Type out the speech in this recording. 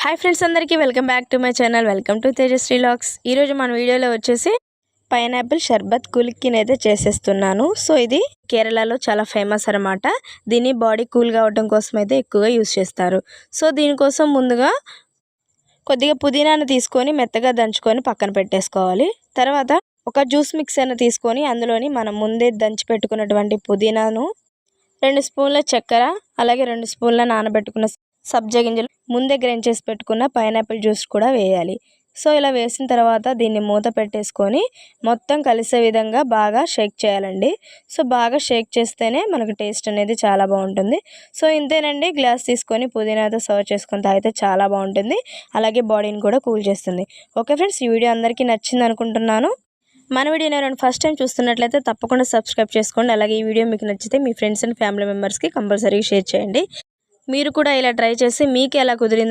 Hi friends, అందరికీ welcome back to my channel. Welcome to Tejasri vlogs. ఈరోజు మన వీడియోలో వచ్చేసి పైనాపిల్ షర్బత్ కులిక్కిని అయితే చేసేస్తున్నాను. సో ఇది కేరళలో చాలా ఫేమస్ అనమాట. దీన్ని బాడీ కూల్గా అవడం కోసం అయితే ఎక్కువగా యూస్ చేస్తారు. సో దీనికోసం ముందుగా కొద్దిగా పుదీనాను తీసుకొని మెత్తగా దంచుకొని పక్కన పెట్టేసుకోవాలి. తర్వాత ఒక జ్యూస్ మిక్సర్ను తీసుకొని అందులోని మనం ముందే దంచి పెట్టుకున్నటువంటి పుదీనాను, 2 స్పూన్ల చక్కెర, అలాగే 2 స్పూన్ల నానబెట్టుకున్న సబ్జా గింజలు, ముందే గ్రైండ్ చేసి పెట్టుకున్న పైనాపిల్ జ్యూస్ కూడా వేయాలి. సో ఇలా వేసిన తర్వాత దీన్ని మూత పెట్టేసుకొని మొత్తం కలిసే విధంగా బాగా షేక్ చేయాలండి. సో బాగా షేక్ చేస్తేనే మనకు టేస్ట్ అనేది చాలా బాగుంటుంది. సో ఇంతేనండి, గ్లాస్ తీసుకొని పుదీనాతో సర్వ్ చేసుకొని తాగితే చాలా బాగుంటుంది. అలాగే బాడీని కూడా కూల్ చేస్తుంది. ఓకే ఫ్రెండ్స్, ఈ వీడియో అందరికీ నచ్చింది అనుకుంటున్నాను. మన వీడియోని ఎవరైనా ఫస్ట్ టైం చూస్తున్నట్లయితే తప్పకుండా సబ్స్క్రైబ్ చేసుకోండి. అలాగే ఈ వీడియో మీకు నచ్చితే మీ ఫ్రెండ్స్ అండ్ ఫ్యామిలీ మెంబర్స్కి కంపల్సరీగా షేర్ చేయండి. మీరు కూడా ఇలా ట్రై చేసి మీకు ఎలా కుదిరింది